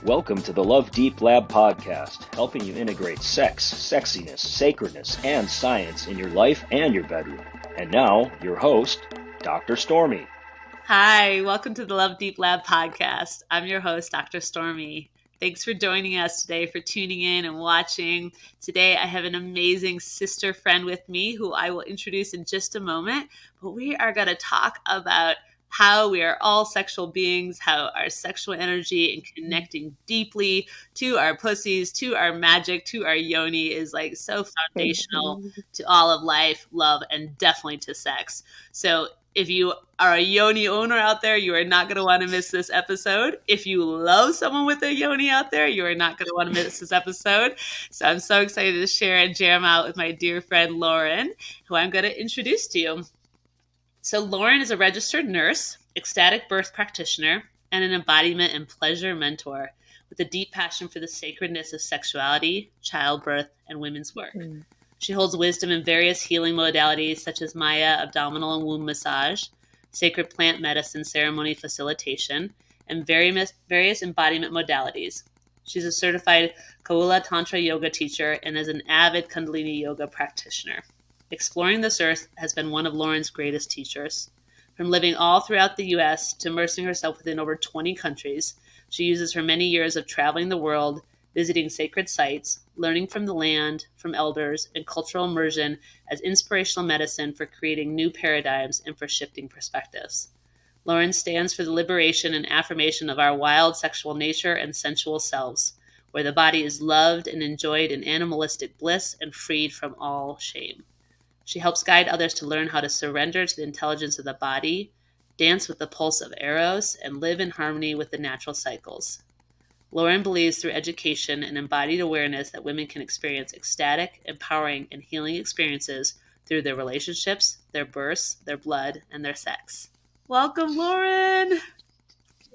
Welcome to the Love Deep Lab podcast, helping you integrate sex, sexiness, sacredness, and science in your life and your bedroom. And now, your host, Dr. Stormy. Hi, welcome to the Love Deep Lab podcast. I'm your host, Dr. Stormy. Thanks for joining us today, for tuning in and watching. Today, I have an amazing sister friend with me who I will introduce in just a moment. But we are going to talk about how we are all sexual beings, how our sexual energy and connecting deeply to our pussies, to our magic, to our yoni is like so foundational to all of life, love, and definitely to sex. So if you are a yoni owner out there, you are not going to want to miss this episode. If you love someone with a yoni out there, you are not going to want to miss this episode. So I'm so excited to share and jam out with my dear friend Lauren, who I'm going to introduce to you. So Lauren is a registered nurse, ecstatic birth practitioner, and an embodiment and pleasure mentor with a deep passion for the sacredness of sexuality, childbirth, and women's work. She holds wisdom in various healing modalities such as Maya, abdominal and womb massage, sacred plant medicine ceremony facilitation, and various embodiment modalities. She's a certified Kaula Tantra yoga teacher and is an avid Kundalini yoga practitioner. Exploring this earth has been one of Lauren's greatest teachers. From living all throughout the U.S. to immersing herself within over 20 countries, she uses her many years of traveling the world, visiting sacred sites, learning from the land, from elders, and cultural immersion as inspirational medicine for creating new paradigms and for shifting perspectives. Lauren stands for the liberation and affirmation of our wild sexual nature and sensual selves, where the body is loved and enjoyed in animalistic bliss and freed from all shame. She helps guide others to learn how to surrender to the intelligence of the body, dance with the pulse of Eros, and live in harmony with the natural cycles. Lauren believes through education and embodied awareness that women can experience ecstatic, empowering, and healing experiences through their relationships, their births, their blood, and their sex. Welcome, Lauren!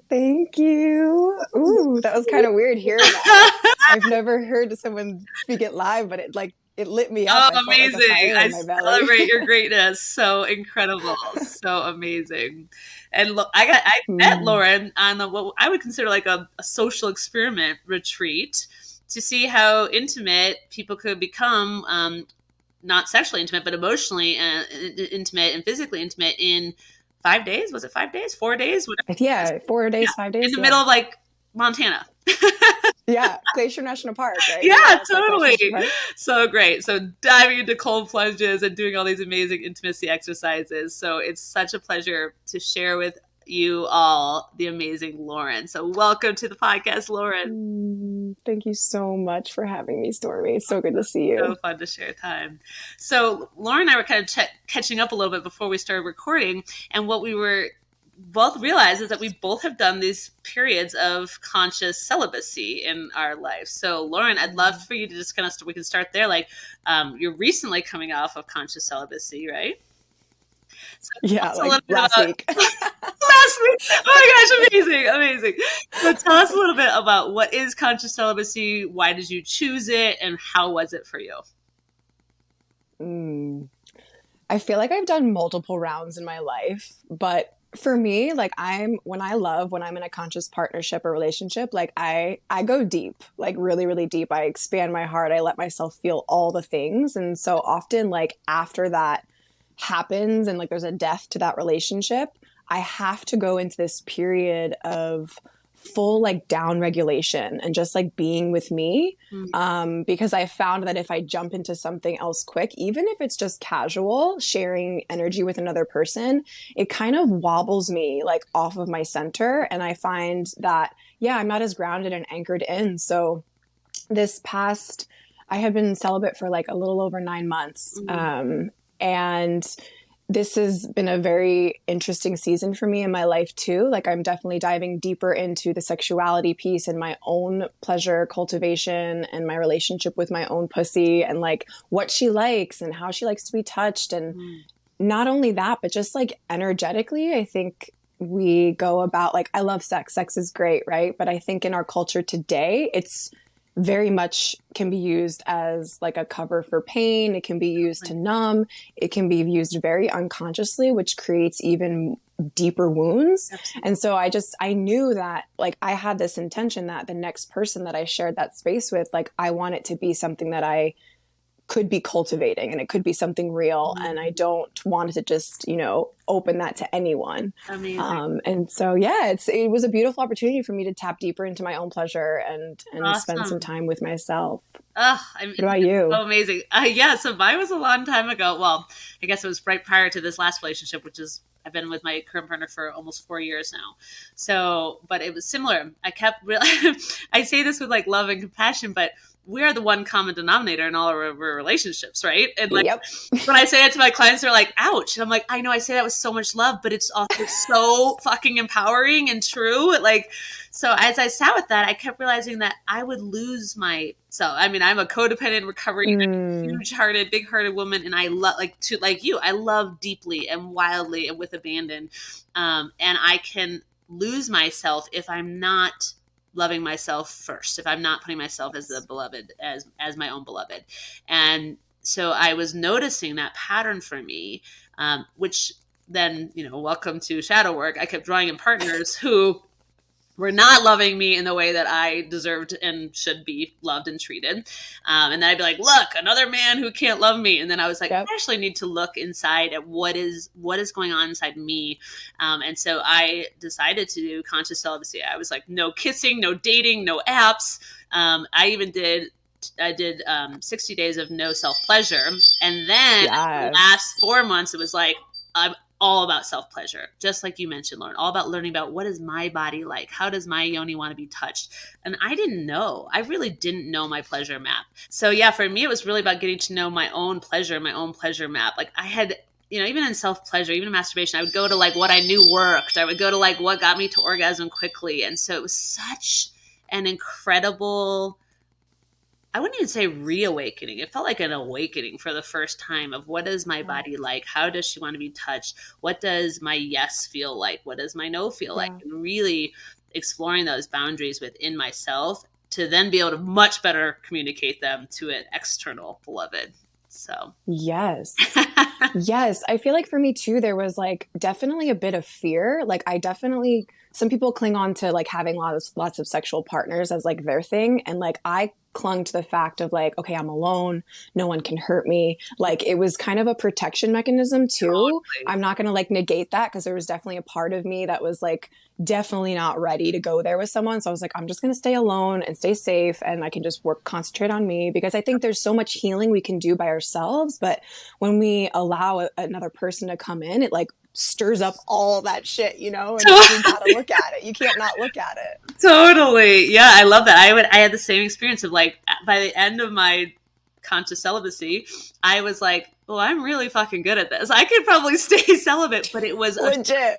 Thank you. Ooh, that was kind of weird hearing that. I've never heard someone speak it live, but it lit me up. Oh, amazing. I celebrate your greatness. So incredible. So amazing. And look, I met Lauren on what I would consider like a social experiment retreat to see how intimate people could become, not sexually intimate, but emotionally intimate and physically intimate in 5 days. Was it 5 days? 4 days? Whatever. Yeah, 4 days, 5 days. In the middle of like Montana. Yeah, Glacier National Park, right? Yeah, totally. So great. So diving into cold plunges and doing all these amazing intimacy exercises. So it's such a pleasure to share with you all the amazing Lauren. So welcome to the podcast, Lauren. Thank you so much for having me, Stormy. It's so good to see you. So fun to share time. So Lauren and I were kind of catching up a little bit before we started recording, and what we were both realize is that we both have done these periods of conscious celibacy in our life. So Lauren, I'd love for you to just kind of, we can start there. Like, you're recently coming off of conscious celibacy, right? So yeah, like last week. Last week. Oh my gosh, amazing. So tell us a little bit about what is conscious celibacy, why did you choose it, and how was it for you? I feel like I've done multiple rounds in my life, but for me, like when I'm in a conscious partnership or relationship, like I go deep, like really, really deep. I expand my heart. I let myself feel all the things. And so often, like after that happens and like there's a death to that relationship, I have to go into this period of full like down regulation and just like being with me. Because I found that if I jump into something else quick, even if it's just casual sharing energy with another person, it kind of wobbles me like off of my center. And I find that, yeah, I'm not as grounded and anchored in. So I have been celibate for like a little over 9 months. And this has been a very interesting season for me in my life too. Like I'm definitely diving deeper into the sexuality piece and my own pleasure cultivation and my relationship with my own pussy and like what she likes and how she likes to be touched. And not only that, but just like energetically, I think we go about like, I love sex. Sex is great, right? But I think in our culture today, it's very much can be used as like a cover for pain. It can be used to numb. It can be used very unconsciously, which creates even deeper wounds. Absolutely. And so I knew that like I had this intention that the next person that I shared that space with, like I want it to be something that I could be cultivating and it could be something real. And I don't want to just, open that to anyone. Amazing. And so, yeah, it was a beautiful opportunity for me to tap deeper into my own pleasure and spend some Awesome. time with myself. Oh, I mean, What about you? so amazing. Yeah, so mine was a long time ago. Well, I guess it was right prior to this last relationship, which is I've been with my current partner for almost 4 years now. So, but it was similar. I kept I say this with like love and compassion, but we are the one common denominator in all of our relationships, right? And like Yep. when I say it to my clients, they're like, ouch. And I'm like, I know I say that with so much love, but it's also so fucking empowering and true. Like, so as I sat with that, I kept realizing that I would lose myself. I mean, I'm a codependent, recovering, huge-hearted, big-hearted woman, and I love, like you, I love deeply and wildly and with abandon. And I can lose myself if I'm not loving myself first, if I'm not putting myself as the beloved, as my own beloved. And so I was noticing that pattern for me, which then, welcome to shadow work. I kept drawing in partners who were not loving me in the way that I deserved and should be loved and treated. And then I'd be like, look, another man who can't love me. And then I was like, I actually need to look inside at what is going on inside me. And so I decided to do conscious celibacy. I was like, no kissing, no dating, no apps. I did 60 days of no self-pleasure. And then the last 4 months, it was like, I'm all about self-pleasure, just like you mentioned, Lauren, all about learning about what is my body like? How does my yoni want to be touched? And I really didn't know my pleasure map. So yeah, for me, it was really about getting to know my own pleasure map. Like I had, even in self-pleasure, even in masturbation, I would go to like what I knew worked. I would go to like what got me to orgasm quickly. And so it was such an incredible, I wouldn't even say reawakening. It felt like an awakening for the first time of what is my body like? How does she want to be touched? What does my yes feel like? What does my no feel like? And really exploring those boundaries within myself to then be able to much better communicate them to an external beloved. So yes. Yes. I feel like for me too, there was like definitely a bit of fear. Like some people cling on to like having lots of sexual partners as like their thing. And like I clung to the fact of like, okay, I'm alone. No one can hurt me. Like it was kind of a protection mechanism too. Totally. I'm not going to like negate that because there was definitely a part of me that was like definitely not ready to go there with someone. So I was like, I'm just going to stay alone and stay safe and I can just concentrate on me because I think there's so much healing we can do by ourselves. But when we allow another person to come in, it like stirs up all that shit, and you gotta look at it. You can't not look at it. Totally. Yeah, I love that. I had the same experience of like by the end of my conscious celibacy, I was like, well, I'm really fucking good at this. I could probably stay celibate, but it was legit.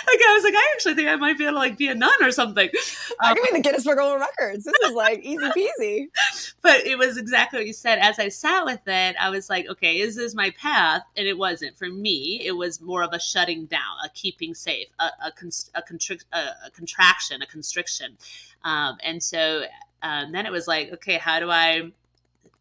Like I was like, I actually think I might be able to like be a nun or something. I could be the Guinness Book of Records. This is like easy peasy. But it was exactly what you said. As I sat with it, I was like, okay, is this my path? And it wasn't. For me, it was more of a shutting down, a keeping safe, a contraction, a constriction. And so then it was like, okay, how do I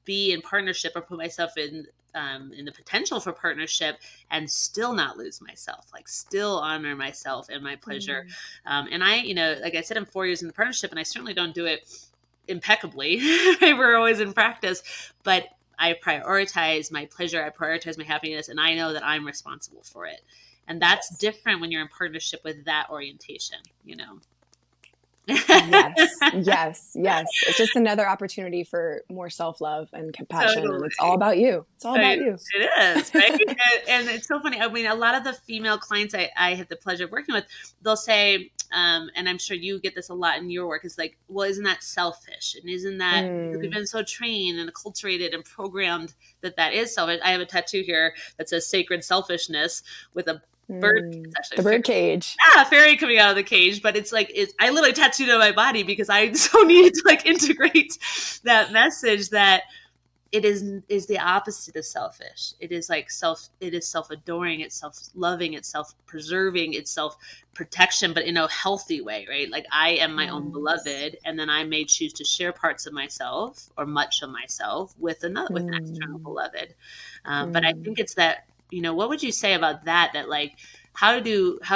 be in partnership or put myself in the potential for partnership and still not lose myself, like still honor myself and my pleasure. And I, like I said, I'm 4 years in the partnership and I certainly don't do it impeccably. We're always in practice, but I prioritize my pleasure. I prioritize my happiness and I know that I'm responsible for it. And that's different when you're in partnership with that orientation, Yes. It's just another opportunity for more self-love and compassion. Totally. And it's all about you. It's all about you. It is, right? and it's so funny. I mean, a lot of the female clients I had the pleasure of working with, they'll say, and I'm sure you get this a lot in your work, is like, well, isn't that selfish? And isn't that, we've been so trained and acculturated and programmed that is selfish. I have a tattoo here that says sacred selfishness with a bird, the bird cage. Fairy coming out of the cage, but it's like I literally tattooed it on my body because I so needed to like integrate that message that it is the opposite of selfish. It is like self-adoring, it's self-loving, it's self-preserving, it's self-protection, but in a healthy way, right? Like I am my own beloved, and then I may choose to share parts of myself or much of myself with an external beloved. But I think it's that, what would you say about that like how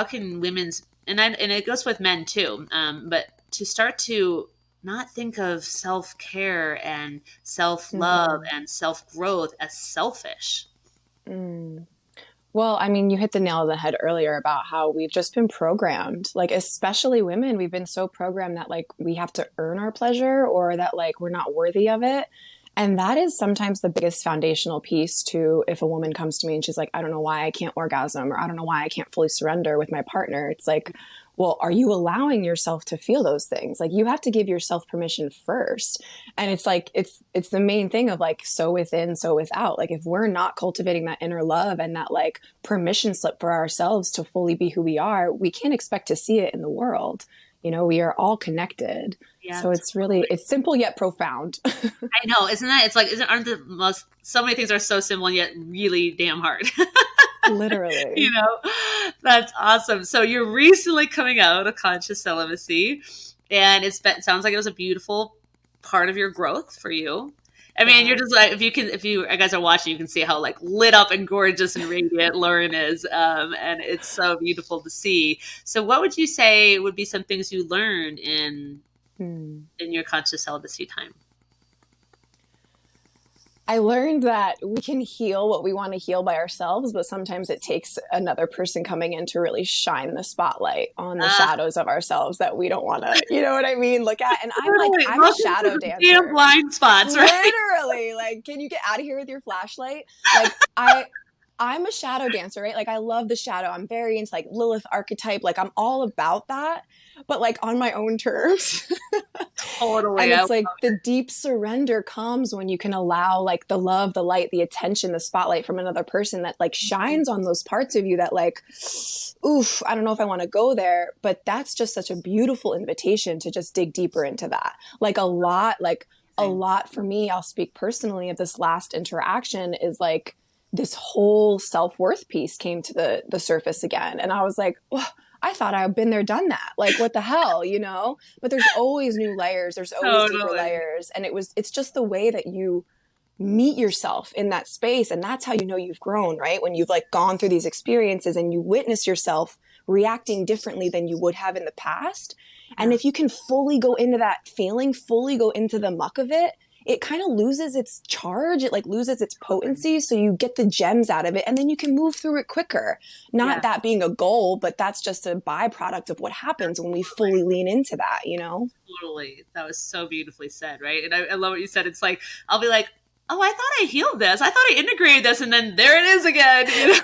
can women's, and it goes with men too, but to start to not think of self-care and self-love Mm-hmm. and self-growth as selfish. Mm. Well, I mean, you hit the nail on the head earlier about how we've just been programmed, like, especially women, we've been so programmed that like we have to earn our pleasure or that like we're not worthy of it. And that is sometimes the biggest foundational piece to if a woman comes to me and she's like, I don't know why I can't orgasm, or I don't know why I can't fully surrender with my partner. It's like, well, are you allowing yourself to feel those things? Like you have to give yourself permission first. And it's like, it's the main thing of like, so within, so without. Like if we're not cultivating that inner love and that like permission slip for ourselves to fully be who we are, we can't expect to see it in the world. You know, we are all connected. Yeah, So it's really, it's simple yet profound. I know, isn't that? It's like, aren't the most? So many things are so simple and yet really damn hard. Literally. That's awesome. So you're recently coming out of conscious celibacy, and it sounds like it was a beautiful part of your growth for you. I mean, you're just like, if you guys are watching, you can see how like lit up and gorgeous and radiant Lauren is. And it's so beautiful to see. So what would you say would be some things you learned in your conscious celibacy time? I learned that we can heal what we want to heal by ourselves, but sometimes it takes another person coming in to really shine the spotlight on the shadows of ourselves that we don't want to, you know what I mean, look at. And I'm like, I'm a shadow dancer. Damn blind spots, right? Literally, like, can you get out of here with your flashlight? Like, I'm a shadow dancer, right? Like, I love the shadow. I'm very into like Lilith archetype. Like, I'm all about that, but like on my own terms. Totally. And it's like the deep surrender comes when you can allow like the love, the light, the attention, the spotlight from another person that like shines on those parts of you that like, oof, I don't know if I want to go there, but that's just such a beautiful invitation to just dig deeper into that. Like a lot for me, I'll speak personally of this last interaction is like this whole self-worth piece came to the surface again. And I was like, oh, I thought I've been there, done that. Like, what the hell, you know? But there's always new layers. There's always deeper layers. And it's just the way that you meet yourself in that space. And that's how you know you've grown, right? When you've like gone through these experiences and you witness yourself reacting differently than you would have in the past. And if you can fully go into that feeling, fully go into the muck of it, it kind of loses its charge. It like loses its potency. So you get the gems out of it and then you can move through it quicker. Not that being a goal, but that's just a byproduct of what happens when we fully lean into that, you know? Totally. That was so beautifully said, right? And I love what you said. It's like, I'll be like, oh, I thought I healed this. I thought I integrated this. And then there it is again. You know?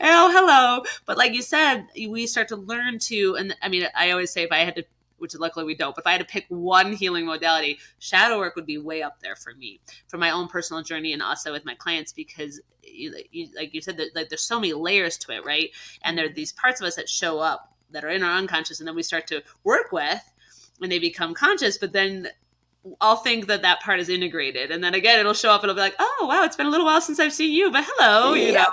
Oh, hello. But like you said, we start to learn to, and I mean, I always say if I had to, which luckily we don't, but if I had to pick one healing modality, shadow work would be way up there for me, for my own personal journey and also with my clients, because like you said, that like there's so many layers to it, right? And there are these parts of us that show up that are in our unconscious, and then we start to work with, and they become conscious, but then I'll think that part is integrated, and then again it'll show up and it'll be like, oh wow, it's been a little while since I've seen you, but hello, you know.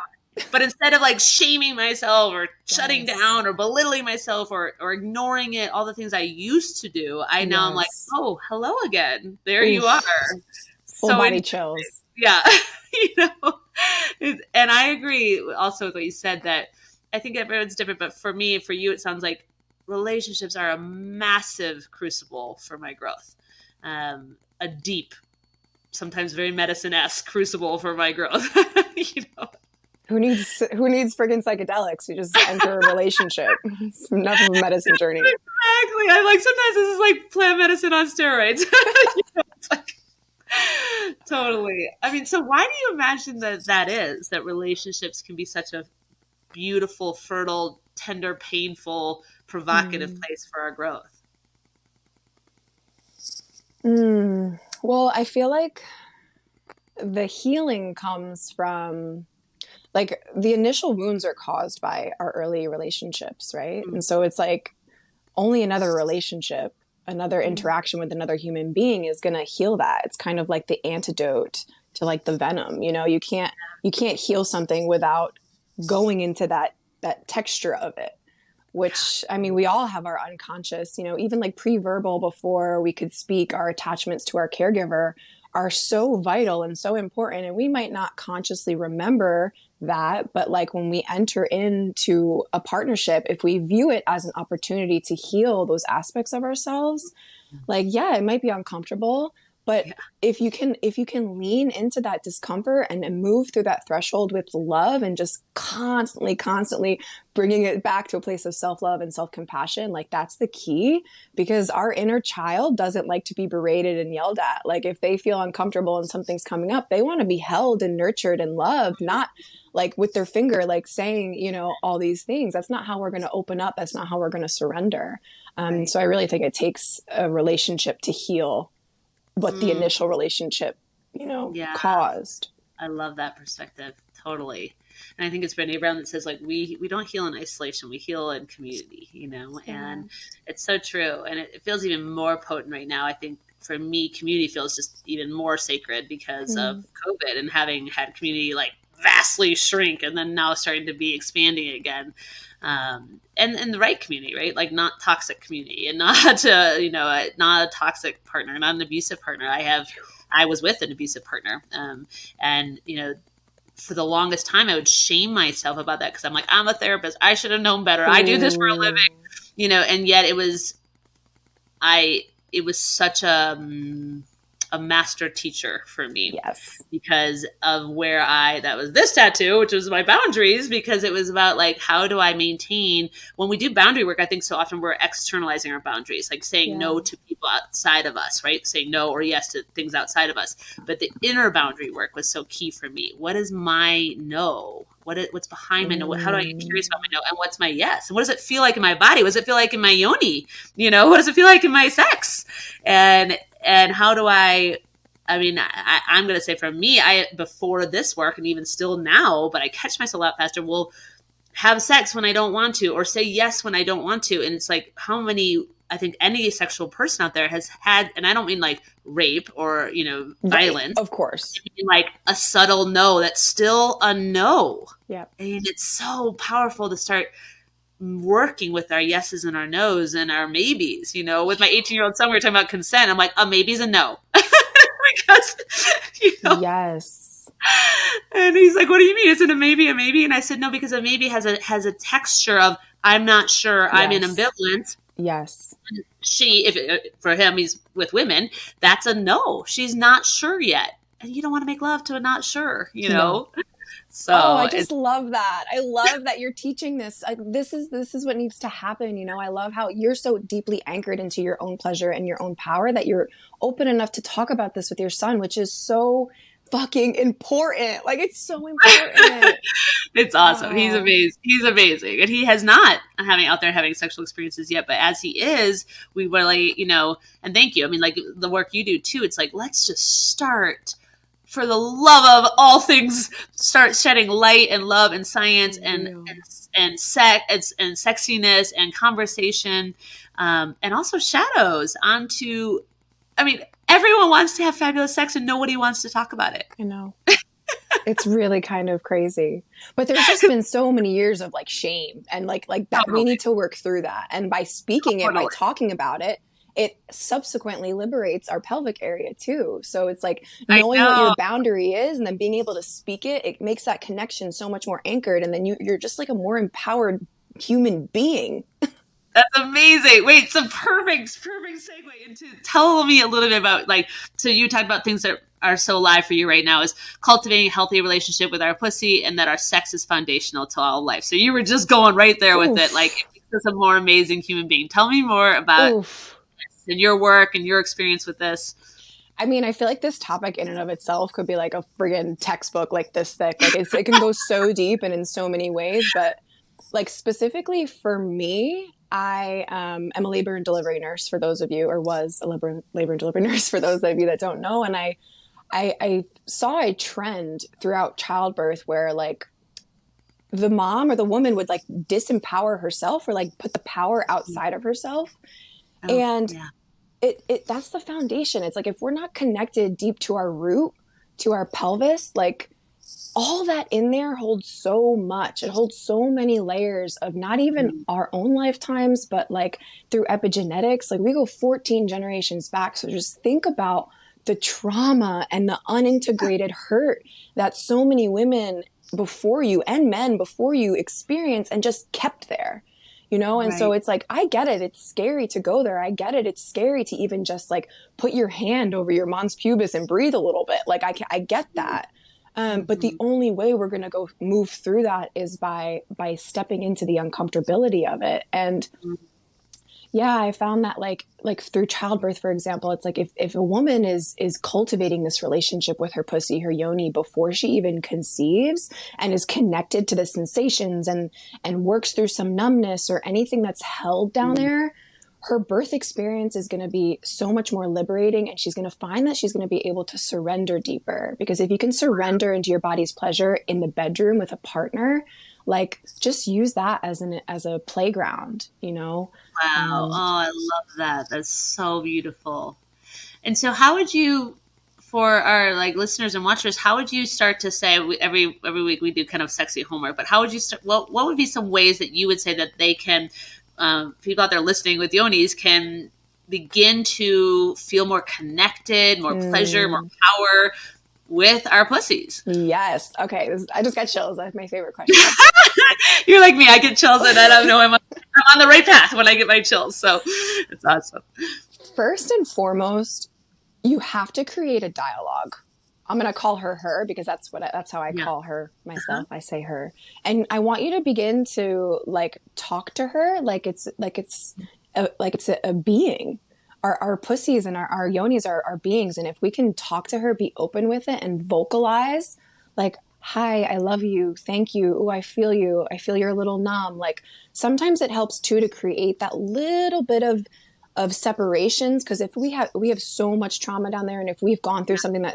But instead of like shaming myself or shutting down or belittling myself or ignoring it, all the things I used to do, now I'm like, oh, hello again. There you are. Full body chills. Yeah. You know, and I agree also with what you said, that I think everyone's different, but for me, for you, it sounds like relationships are a massive crucible for my growth. A deep, sometimes very medicine-esque crucible for my growth. You know? Who needs friggin' psychedelics? You just enter a relationship. It's enough of a medicine journey. Exactly. I'm like, sometimes this is like plant medicine on steroids. You know, it's like, totally. I mean, so why do you imagine that relationships can be such a beautiful, fertile, tender, painful, provocative place for our growth? Well, I feel like the healing comes from, like, the initial wounds are caused by our early relationships, right? And so it's like only another relationship, another interaction with another human being is going to heal that. It's kind of like the antidote to like the venom, you know. You can't heal something without going into that texture of it, which, I mean, we all have our unconscious, you know, even like pre-verbal, before we could speak, our attachments to our caregiver are so vital and so important. And we might not consciously remember that, but like when we enter into a partnership, if we view it as an opportunity to heal those aspects of ourselves, like, yeah, it might be uncomfortable, but if you can lean into that discomfort and move through that threshold with love and just constantly bringing it back to a place of self-love and self-compassion, like that's the key, because our inner child doesn't like to be berated and yelled at. Like if they feel uncomfortable and something's coming up, they want to be held and nurtured and loved, not like with their finger, like saying, you know, all these things. That's not how we're going to open up. That's not how we're going to surrender. So I really think it takes a relationship to heal what the initial relationship, you know, caused. I love that perspective. Totally. And I think it's Brené Brown that says, like, we don't heal in isolation, we heal in community, you know, and it's so true. And it feels even more potent right now. I think for me, community feels just even more sacred because of COVID and having had community like vastly shrink and then now starting to be expanding again. And the right community, right? Like not toxic community and not, not a toxic partner, not an abusive partner. I was with an abusive partner. And, you know, for the longest time, I would shame myself about that because I'm like, I'm a therapist. I should have known better. I do this for a living, you know, and yet it was such a master teacher for me. Yes. Because of where that was this tattoo, which was my boundaries, because it was about like, how do I maintain when we do boundary work? I think so often we're externalizing our boundaries, like saying no to people outside of us, right? Saying no or yes to things outside of us. But the inner boundary work was so key for me. What is my no? What's behind my no? How do I get curious about my no? And what's my yes? And what does it feel like in my body? What does it feel like in my yoni? You know, what does it feel like in my sex? And how do I'm going to say for me, before this work and even still now, but I catch myself a lot faster, will have sex when I don't want to or say yes when I don't want to. And it's like I think any sexual person out there has had, and I don't mean like rape or, you know, violence. Of course. I mean like a subtle no that's still a no. Yeah. And it's so powerful to start working with our yeses and our nos and our maybes. You know, with my 18-year-old son, we were talking about consent. I'm like, a maybe's a no. Because, you know. Yes. And he's like, what do you mean? Isn't a maybe a maybe? And I said, no, because a maybe has a texture of, I'm not sure, yes. I'm in ambivalence. Yes. For him, he's with women, that's a no. She's not sure yet. And you don't want to make love to a not sure, you know? No. So I just love that. I love that you're teaching this. This is what needs to happen. You know, I love how you're so deeply anchored into your own pleasure and your own power that you're open enough to talk about this with your son, which is so fucking important. Like, it's so important. It's awesome. He's amazing. He's amazing. And he has not having sexual experiences yet, but as he is, we really, you know, and thank you. I mean, like the work you do too, it's like, let's just start, for the love of all things, start shedding light and love and science and sex and sexiness and conversation, and also shadows onto, I mean, everyone wants to have fabulous sex and nobody wants to talk about it. I know. It's really kind of crazy. But there's just been so many years of like shame and like that. Totally. We need to work through that. And by speaking it, by talking about it, it subsequently liberates our pelvic area too. So it's like knowing what your boundary is and then being able to speak it, it makes that connection so much more anchored. And then you're just like a more empowered human being. That's amazing. Wait, it's a perfect segue into, tell me a little bit about, like, so you talked about things that are so alive for you right now is cultivating a healthy relationship with our pussy and that our sex is foundational to all life. So you were just going right there with it. Like, it makes us a more amazing human being. Tell me more about this and your work and your experience with this. I mean, I feel like this topic in and of itself could be like a friggin' textbook like this thick. Like it can go so deep and in so many ways, but like specifically for me, I am a labor and delivery nurse for those of you, or was a labor and delivery nurse for those of you that don't know. And I saw a trend throughout childbirth where like the mom or the woman would like disempower herself or like put the power outside of herself. That's the foundation. It's like, if we're not connected deep to our root, to our pelvis, like all that in there holds so much. It holds so many layers of not even our own lifetimes, but like through epigenetics, like we go 14 generations back. So just think about the trauma and the unintegrated hurt that so many women before you and men before you experience and just kept there, you know? And so it's like, I get it. It's scary to go there. I get it. It's scary to even just like put your hand over your mons pubis and breathe a little bit. Like I get that. But the only way we're going to go move through that is by stepping into the uncomfortability of it. And yeah, I found that like through childbirth, for example, it's like if a woman is cultivating this relationship with her pussy, her yoni, before she even conceives and is connected to the sensations and works through some numbness or anything that's held down there, her birth experience is going to be so much more liberating, and she's going to find that she's going to be able to surrender deeper. Because if you can surrender into your body's pleasure in the bedroom with a partner, like just use that as a playground, you know? Wow. I love that. That's so beautiful. And so how would you, for our like listeners and watchers, how would you start to say, every week we do kind of sexy homework, but how would you start, what would be some ways that you would say that they can, people out there listening with yonis can begin to feel more connected, more pleasure, more power with our pussies? Yes. Okay. I just got chills. That's my favorite question. You're like me. I get chills and I don't know I'm on the right path when I get my chills. So it's awesome. First and foremost, you have to create a dialogue. I'm going to call her because that's how I call her myself. I say her. And I want you to begin to like talk to her like it's a being. Our pussies and our yonis are beings. And if we can talk to her, be open with it and vocalize like, hi, I love you. Thank you. Oh, I feel you. I feel you're a little numb. Like sometimes it helps too to create that little bit of separations. Cause if we have so much trauma down there, and if we've gone through something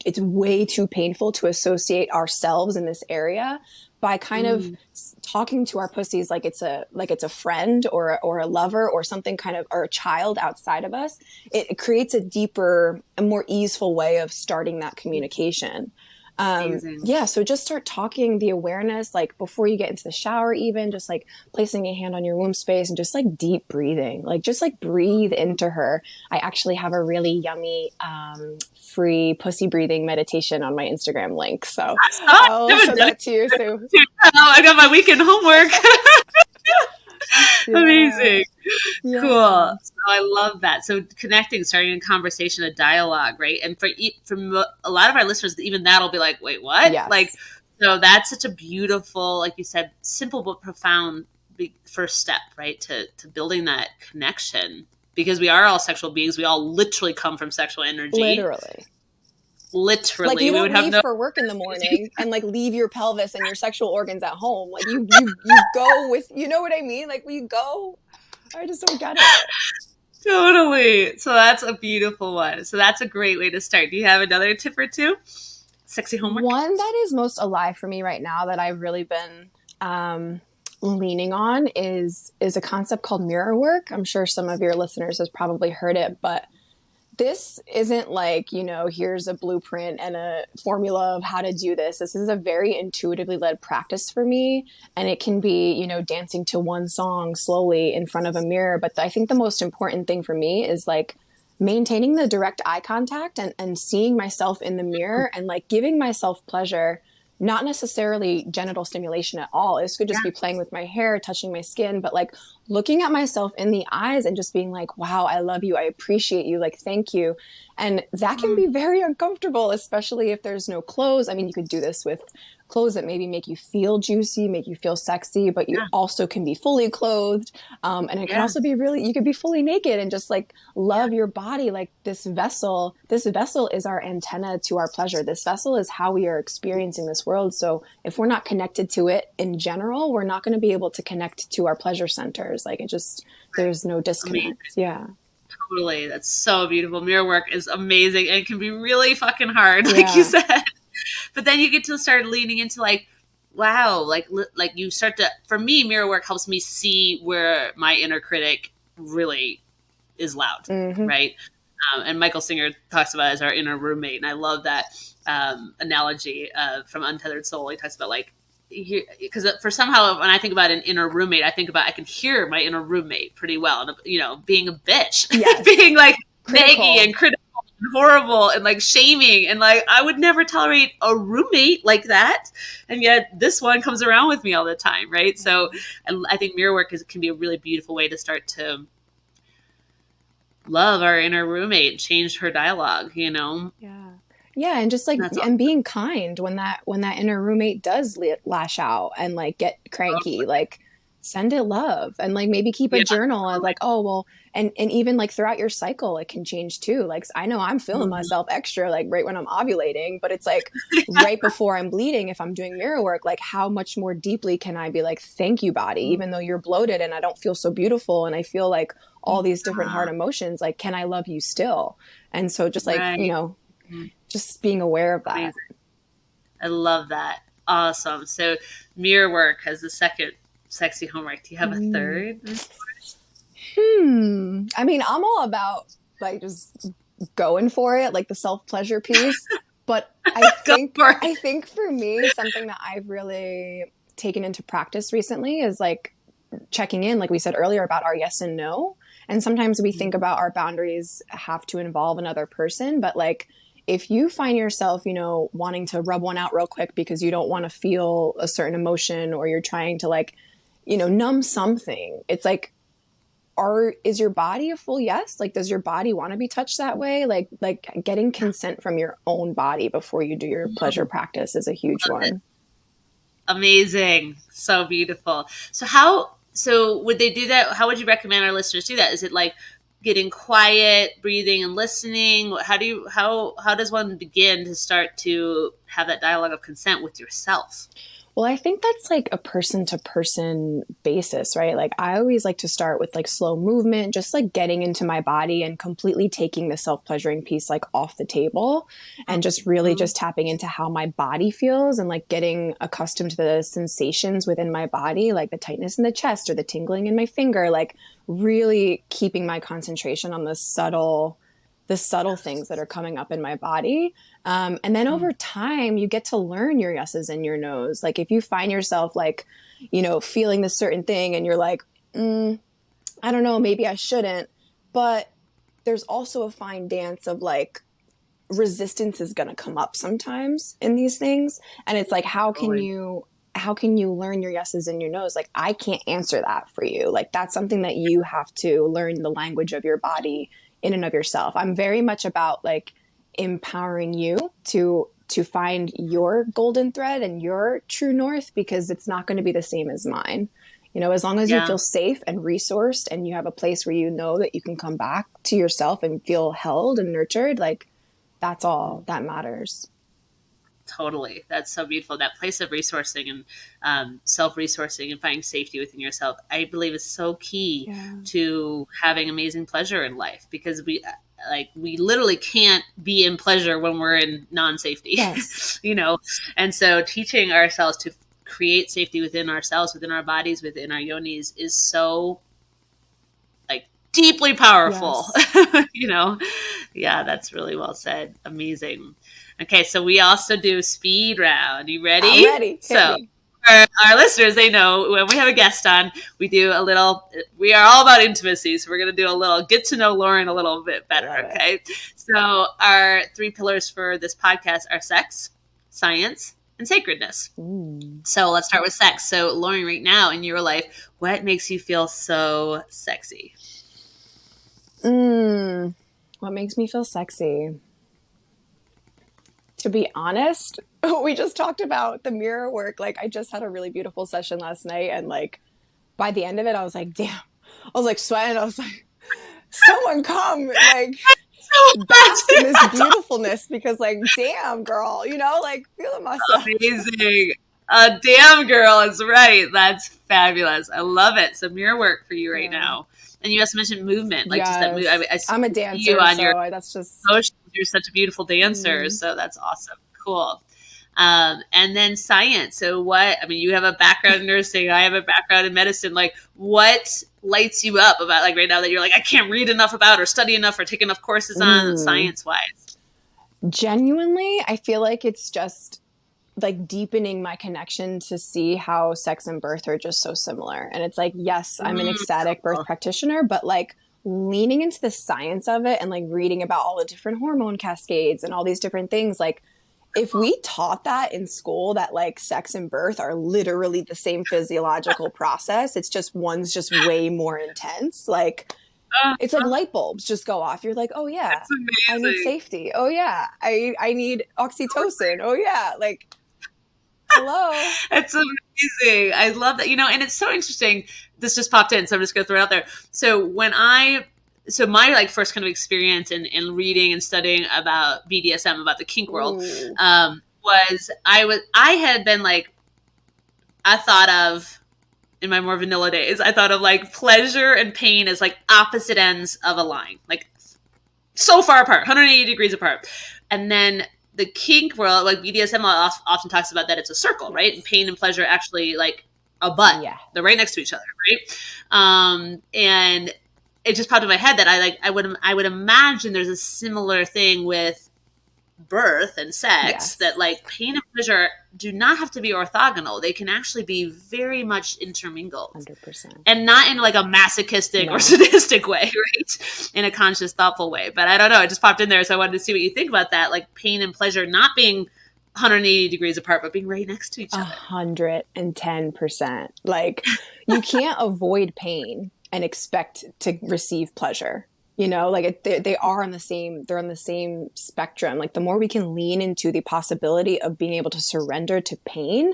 it's way too painful to associate ourselves in this area, by kind of talking to our pussies like it's a friend or a lover or something kind of, or a child outside of us, it creates a more easeful way of starting that communication. Yeah. So just start talking, the awareness, like before you get into the shower, even just like placing a hand on your womb space and just like deep breathing, like just like breathe into her. I actually have a really yummy, free pussy breathing meditation on my Instagram link. So I'll show that to you. So I got my weekend homework. Amazing. Yeah. Cool. So I love that. So connecting, starting a conversation, a dialogue, right? And for a lot of our listeners, even that'll be like, wait, what? Yes. Like, so that's such a beautiful, like you said, simple but profound first step, right? To building that connection, because we are all sexual beings. We all literally come from sexual energy. Literally, like you don't leave for work in the morning and like leave your pelvis and your sexual organs at home. Like you go with, you know what I mean? Like we go. I just don't get it. Totally. So that's a beautiful one. So that's a great way to start. Do you have another tip or two? Sexy homework. One that is most alive for me right now that I've really been leaning on is a concept called mirror work. I'm sure some of your listeners has probably heard it, but this isn't like, you know, here's a blueprint and a formula of how to do this. This is a very intuitively led practice for me. And it can be, you know, dancing to one song slowly in front of a mirror. But I think the most important thing for me is like maintaining the direct eye contact and seeing myself in the mirror and like giving myself pleasure, not necessarily genital stimulation at all. This could just be playing with my hair, touching my skin, but like looking at myself in the eyes and just being like, wow, I love you. I appreciate you. Like, thank you. And that can be very uncomfortable, especially if there's no clothes. I mean, you could do this with clothes that maybe make you feel juicy, make you feel sexy, but you also can be fully clothed. And it can also be you could be fully naked and just like love your body. Like this vessel is our antenna to our pleasure. This vessel is how we are experiencing this world. So if we're not connected to it in general, we're not going to be able to connect to our pleasure centers. Like there's no disconnect. Amazing. Yeah. Totally. That's so beautiful. Mirror work is amazing. And it can be really fucking hard, like you said. But then you get to start leaning into like, wow, like you start to, for me, mirror work helps me see where my inner critic really is loud, right? And Michael Singer talks about it as our inner roommate. And I love that analogy from Untethered Soul. He talks about like, because for somehow when I think about an inner roommate, I can hear my inner roommate pretty well. And, you know, being a bitch, being like naggy and critical. and horrible and like shaming. And like, I would never tolerate a roommate like that. And yet this one comes around with me all the time. Right. So I think mirror work can be a really beautiful way to start to love our inner roommate, change her dialogue, you know? Yeah, and just like That's and being kind when that inner roommate does lash out and like get cranky, like send it love and like maybe keep a journal of like, oh well, and even like throughout your cycle it can change too. Like I know I'm feeling myself extra like right when I'm ovulating, but it's like right before I'm bleeding, if I'm doing mirror work, like how much more deeply can I be like, thank you body, even though you're bloated and I don't feel so beautiful and I feel like all these different hard emotions, like can I love you still? And so just like, you know, just being aware of that. Amazing. I love that. Awesome. So mirror work has the second sexy homework. Do you have a third? I mean, I'm all about like just going for it, like the self-pleasure piece. But I think for me, something that I've really taken into practice recently is like checking in, like we said earlier, about our yes and no. And sometimes we think about our boundaries have to involve another person, but like if you find yourself, you know, wanting to rub one out real quick because you don't want to feel a certain emotion, or you're trying to like, you know, numb something, it's like, is your body a full yes? Like, does your body want to be touched that way? Like getting consent from your own body before you do your pleasure practice is a huge one. Amazing. So beautiful. So would they do that? How would you recommend our listeners do that? Is it like getting quiet, breathing and listening? How does one begin to start to have that dialogue of consent with yourself? Well, I think that's like a person to person basis, right? Like I always like to start with like slow movement, just like getting into my body and completely taking the self-pleasuring piece like off the table and just really just tapping into how my body feels and like getting accustomed to the sensations within my body, like the tightness in the chest or the tingling in my finger, like really keeping my concentration on the subtle things that are coming up in my body. And then over time, you get to learn your yeses and your nos. Like if you find yourself like, you know, feeling this certain thing and you're like, I don't know, maybe I shouldn't. But there's also a fine dance of like, resistance is going to come up sometimes in these things. And it's like, how can you learn your yeses and your nos? Like, I can't answer that for you. Like, that's something that you have to learn the language of your body in and of yourself. I'm very much about like empowering you to find your golden thread and your true north, because it's not going to be the same as mine. You know, as long as you feel safe and resourced and you have a place where you know that you can come back to yourself and feel held and nurtured, like that's all that matters. Totally. That's so beautiful. That place of resourcing and self-resourcing and finding safety within yourself, I believe is so key to having amazing pleasure in life, because we literally can't be in pleasure when we're in non-safety, you know? And so teaching ourselves to create safety within ourselves, within our bodies, within our yonis is so like deeply powerful, you know? Yeah, that's really well said. Amazing. Okay, so we also do speed round. You ready? I'm ready. So our listeners, they know when we have a guest on, we are all about intimacy. So we're going to do a little get to know Lauren a little bit better. Okay. So our 3 pillars for this podcast are sex, science, and sacredness. So let's start with sex. So Lauren, right now in your life, what makes you feel so sexy? What makes me feel sexy? To be honest, we just talked about the mirror work. Like I just had a really beautiful session last night. And like, by the end of it, I was like, damn, I was like sweating. I was like, someone come like bask in this beautifulness, because like, damn girl, you know, like feeling myself. Amazing. Damn girl is right. That's fabulous. I love it. So mirror work for you right now. And you also mentioned movement, like just that move. I'm a dancer, you on that's just social. You're such a beautiful dancer, so that's awesome. Cool. And then science. So you have a background in nursing. I have a background in medicine. Like, what lights you up about, like, right now that you're like, I can't read enough about or study enough or take enough courses on science-wise? Genuinely, I feel like it's just like deepening my connection to see how sex and birth are just so similar. And it's like, yes, I'm an ecstatic birth practitioner, but like leaning into the science of it and like reading about all the different hormone cascades and all these different things, like if we taught that in school, that like sex and birth are literally the same physiological process, it's just one's just way more intense. Like it's like light bulbs just go off. You're like, oh yeah, I need safety. Oh yeah, I need oxytocin. Oh yeah, like hello. It's amazing. I love that. And it's so interesting. This just popped in, so I'm just going to throw it out there. So my like first kind of experience in reading and studying about BDSM, about the kink world, was I had been like, I thought of, in my more vanilla days, I thought of like pleasure and pain as like opposite ends of a line, like so far apart, 180 degrees apart. And then the kink world, like BDSM often talks about that it's a circle, right? And pain and pleasure actually like a butt. Yeah. They're right next to each other, right? And it just popped in my head that I would imagine there's a similar thing with birth and sex, that like pain and pleasure do not have to be orthogonal. They can actually be very much intermingled. 100%. And not in like a masochistic or sadistic way, right? In a conscious, thoughtful way. But I don't know. It just popped in there. So I wanted to see what you think about that. Like pain and pleasure not being 180 degrees apart, but being right next to each other. 110%. Like you can't avoid pain and expect to receive pleasure. Like they are on the same spectrum. Like the more we can lean into the possibility of being able to surrender to pain,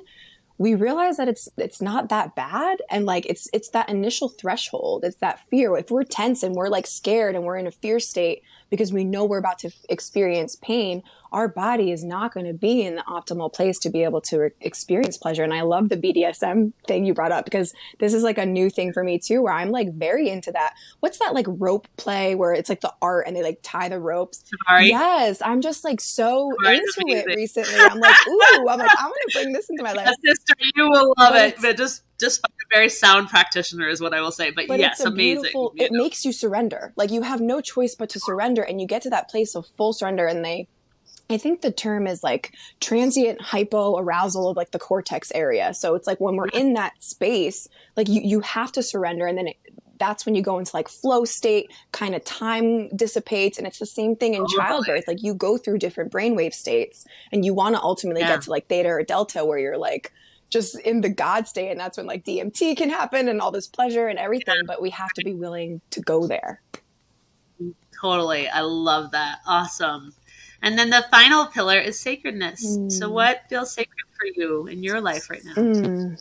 we realize that it's not that bad. And like, it's that initial threshold. It's that fear. If we're tense and we're like scared and we're in a fear state because we know we're about to experience pain, our body is not going to be in the optimal place to be able to experience pleasure. And I love the BDSM thing you brought up, because this is like a new thing for me too, where I'm like very into that. What's that like rope play where it's like the art and they like tie the ropes? Sorry. Yes. I'm just like so into it recently. I'm like, ooh, I'm going to bring this into my life. Sister, you will love it. But just a very sound practitioner is what I will say. But yes, it's amazing. It makes you surrender. Like you have no choice but to surrender, and you get to that place of full surrender. And I think the term is like transient hypoarousal of like the cortex area. So it's like when we're in that space, like you have to surrender. And then that's when you go into like flow state, kind of time dissipates. And it's the same thing in childbirth. Like you go through different brainwave states, and you want to ultimately get to like theta or delta, where you're like just in the God state. And that's when like DMT can happen and all this pleasure and everything. But we have to be willing to go there. Totally. I love that. Awesome. And then the final pillar is sacredness. So what feels sacred for you in your life right now?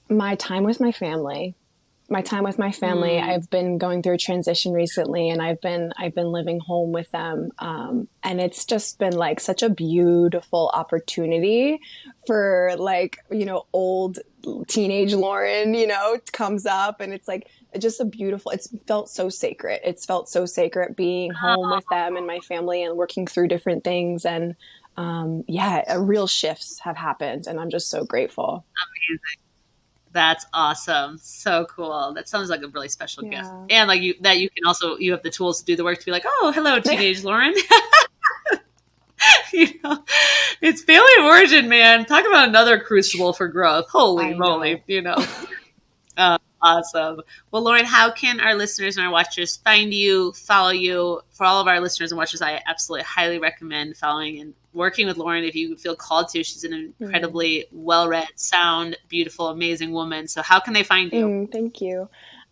My time with my family. I've been going through a transition recently, and I've been living home with them. And it's just been like such a beautiful opportunity for like, old teenage Lauren, comes up, and it's like just it's felt so sacred. It's felt so sacred being home with them and my family and working through different things. And real shifts have happened, and I'm just so grateful. Amazing. That's awesome. So cool. That sounds like a really special gift. And like you can also, you have the tools to do the work to be like, oh, hello, teenage Lauren. It's family of origin, man. Talk about another crucible for growth. Holy moly, Awesome. Well, Lauren, how can our listeners and our watchers find you, follow you? For all of our listeners and watchers, I absolutely highly recommend following and working with Lauren if you feel called to. She's an incredibly well-read, sound, beautiful, amazing woman. So how can they find you? Thank you.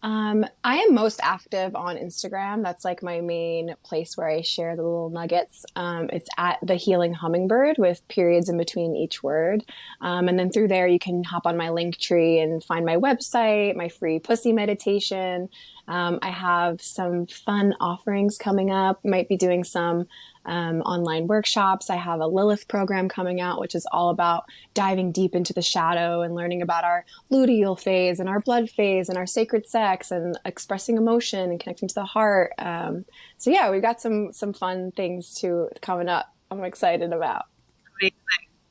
I am most active on Instagram. That's like my main place where I share the little nuggets. It's at The Healing Hummingbird with periods in between each word. And then through there, you can hop on my link tree and find my website, my free pussy meditation. I have some fun offerings coming up. Might be doing some online workshops. I have a Lilith program coming out, which is all about diving deep into the shadow and learning about our luteal phase and our blood phase and our sacred sex and expressing emotion and connecting to the heart. So yeah, we've got some fun things coming up. I'm excited about. Amazing.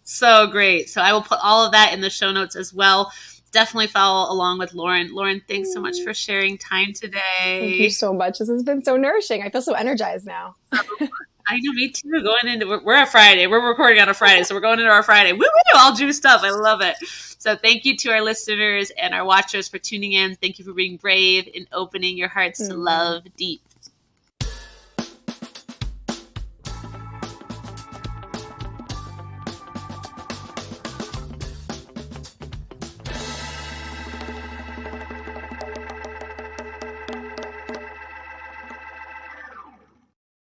So great. So I will put all of that in the show notes as well. Definitely follow along with Lauren. Lauren, thanks so much for sharing time today. Thank you so much. This has been so nourishing. I feel so energized now. I know, me too. Going into we're a Friday. We're recording on a Friday, so we're going into our Friday. Woo woo! All juiced up. I love it. So thank you to our listeners and our watchers for tuning in. Thank you for being brave and opening your hearts to love deep.